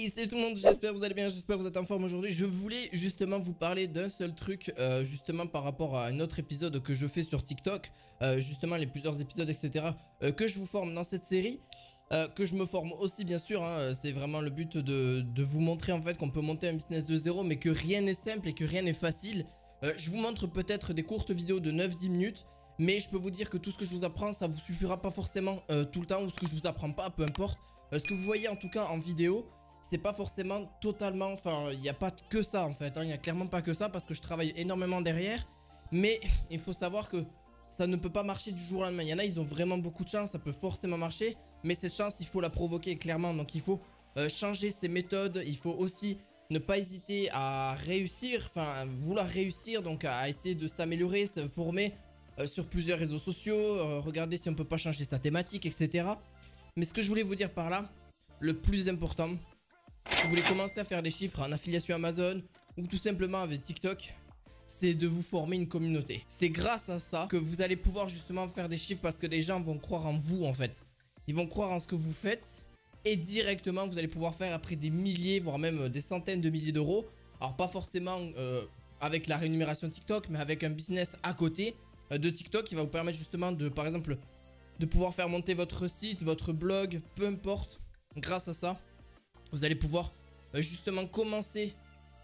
Hey, salut tout le monde, j'espère que vous allez bien, j'espère que vous êtes en forme aujourd'hui. Je voulais justement vous parler d'un seul truc, justement par rapport à un autre épisode que je fais sur TikTok, justement les plusieurs épisodes, etc. Que je vous forme dans cette série, que je me forme aussi bien sûr, hein, c'est vraiment le but de vous montrer en fait qu'on peut monter un business de zéro, mais que rien n'est simple et que rien n'est facile. Je vous montre peut-être des courtes vidéos de 9-10 minutes, mais je peux vous dire que tout ce que je vous apprends, ça vous suffira pas forcément tout le temps, ou ce que je vous apprends pas, peu importe. Ce que vous voyez en tout cas en vidéo, c'est pas forcément totalement, enfin il n'y a pas que ça en fait, hein, il n'y a clairement pas que ça parce que je travaille énormément derrière. Mais il faut savoir que ça ne peut pas marcher du jour au lendemain. Il y en a, ils ont vraiment beaucoup de chance, ça peut forcément marcher, mais cette chance il faut la provoquer clairement. Donc il faut changer ses méthodes, il faut aussi ne pas hésiter à réussir, enfin vouloir réussir, donc à essayer de s'améliorer, se former sur plusieurs réseaux sociaux, regarder si on peut pas changer sa thématique, etc. Mais ce que je voulais vous dire par là, le plus important, si vous voulez commencer à faire des chiffres en affiliation Amazon ou tout simplement avec TikTok, c'est de vous former une communauté. C'est grâce à ça que vous allez pouvoir justement faire des chiffres parce que des gens vont croire en vous en fait. Ils vont croire en ce que vous faites et directement vous allez pouvoir faire après des milliers voire même des centaines de milliers d'euros. Alors pas forcément avec la rémunération TikTok, mais avec un business à côté de TikTok qui va vous permettre justement de, par exemple, de pouvoir faire monter votre site, votre blog, peu importe. Grâce à ça, vous allez pouvoir justement commencer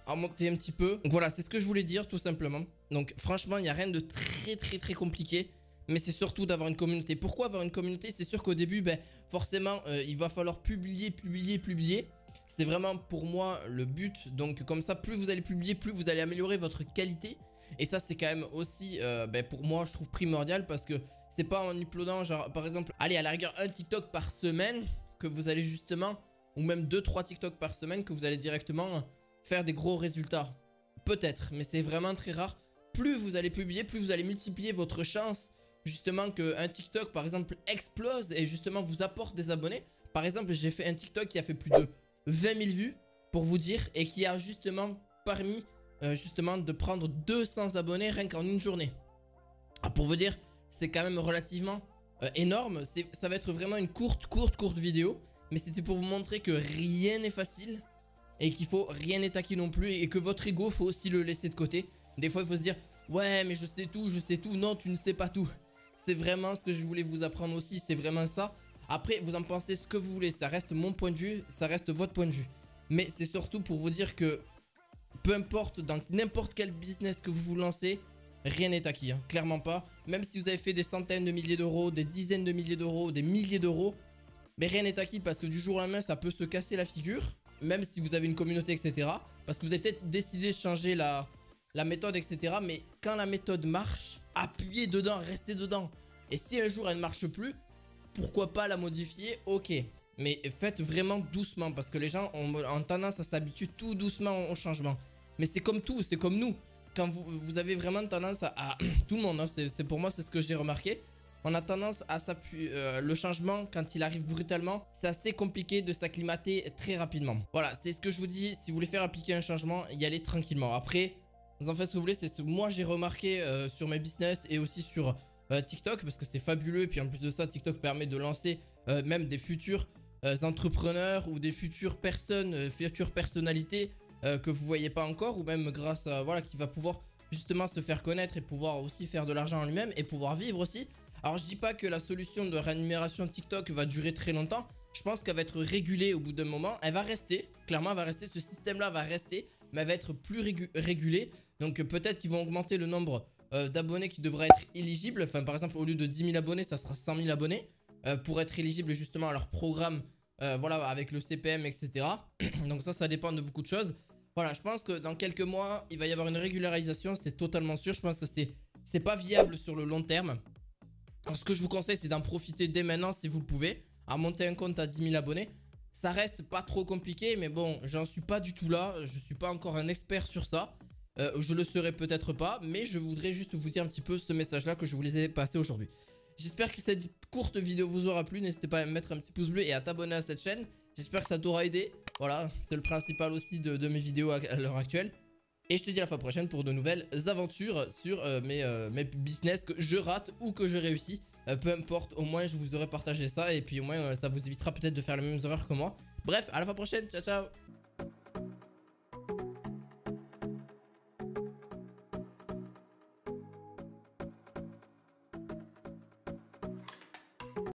à monter un petit peu. Donc voilà, c'est ce que je voulais dire tout simplement. Donc franchement, il n'y a rien de très compliqué. Mais c'est surtout d'avoir une communauté. Pourquoi avoir une communauté? C'est sûr qu'au début, forcément, il va falloir publier. C'est vraiment pour moi le but. Donc comme ça, plus vous allez publier, plus vous allez améliorer votre qualité. Et ça, c'est quand même aussi, pour moi, je trouve primordial. Parce que c'est pas en uploadant, genre par exemple, allez à la rigueur un TikTok par semaine que vous allez justement, ou même 2-3 TikTok par semaine que vous allez directement faire des gros résultats. Peut-être, mais c'est vraiment très rare. Plus vous allez publier, plus vous allez multiplier votre chance justement qu'un TikTok par exemple explose et justement vous apporte des abonnés. Par exemple, j'ai fait un TikTok qui a fait plus de 20 000 vues pour vous dire, et qui a justement permis justement de prendre 200 abonnés rien qu'en une journée. Alors, pour vous dire, c'est quand même relativement énorme. Ça va être vraiment une courte vidéo. Mais c'était pour vous montrer que rien n'est facile. Et qu'il faut rien n'est acquis non plus. Et que votre ego, faut aussi le laisser de côté. Des fois il faut se dire, ouais mais je sais tout. Non, tu ne sais pas tout. C'est vraiment ce que je voulais vous apprendre aussi. C'est vraiment ça. Après vous en pensez ce que vous voulez. Ça reste mon point de vue. Ça reste votre point de vue. Mais c'est surtout pour vous dire que peu importe dans n'importe quel business que vous vous lancez, rien n'est acquis, hein, clairement pas. Même si vous avez fait des centaines de milliers d'euros, des dizaines de milliers d'euros, des milliers d'euros, mais rien n'est acquis parce que du jour au lendemain, ça peut se casser la figure. Même si vous avez une communauté, etc. Parce que vous avez peut-être décidé de changer la méthode, etc. Mais quand la méthode marche, appuyez dedans, restez dedans. Et si un jour elle ne marche plus, pourquoi pas la modifier? Ok. Mais faites vraiment doucement parce que les gens ont tendance à s'habituer tout doucement au changement. Mais c'est comme tout, c'est comme nous. Quand vous avez vraiment tendance à tout le monde, hein, c'est pour moi, c'est ce que j'ai remarqué. On a tendance à s'appuyer, le changement quand il arrive brutalement, c'est assez compliqué de s'acclimater très rapidement. Voilà, c'est ce que je vous dis, si vous voulez faire appliquer un changement, y allez tranquillement. Après, vous en faites ce que vous voulez, c'est ce que moi j'ai remarqué sur mes business et aussi sur TikTok, parce que c'est fabuleux. Et puis en plus de ça, TikTok permet de lancer même des futurs entrepreneurs ou des futures personnes, futures personnalités que vous voyez pas encore, ou même grâce à, voilà, qui va pouvoir justement se faire connaître et pouvoir aussi faire de l'argent en lui-même et pouvoir vivre aussi. Alors je dis pas que la solution de rémunération TikTok va durer très longtemps. Je pense qu'elle va être régulée au bout d'un moment. Elle va rester, clairement elle va rester, ce système là va rester, mais elle va être plus régulée. Donc peut-être qu'ils vont augmenter le nombre d'abonnés qui devraient être éligibles. Enfin par exemple au lieu de 10 000 abonnés, ça sera 100 000 abonnés pour être éligible justement à leur programme, voilà, avec le CPM, etc. Donc ça dépend de beaucoup de choses. Voilà, je pense que dans quelques mois, il va y avoir une régularisation, c'est totalement sûr. Je pense que c'est pas viable sur le long terme. Alors, ce que je vous conseille, c'est d'en profiter dès maintenant si vous le pouvez, à monter un compte à 10 000 abonnés. Ça reste pas trop compliqué, mais bon, j'en suis pas du tout là. Je suis pas encore un expert sur ça. Je le serai peut-être pas, mais je voudrais juste vous dire un petit peu ce message-là que je vous ai passé aujourd'hui. J'espère que cette courte vidéo vous aura plu. N'hésitez pas à mettre un petit pouce bleu et à t'abonner à cette chaîne. J'espère que ça t'aura aidé. Voilà, c'est le principal aussi de mes vidéos à l'heure actuelle. Et je te dis à la fois prochaine pour de nouvelles aventures sur mes business que je rate ou que je réussis. Peu importe, au moins je vous aurai partagé ça. Et puis au moins ça vous évitera peut-être de faire les mêmes erreurs que moi. Bref, à la fois prochaine, ciao ciao.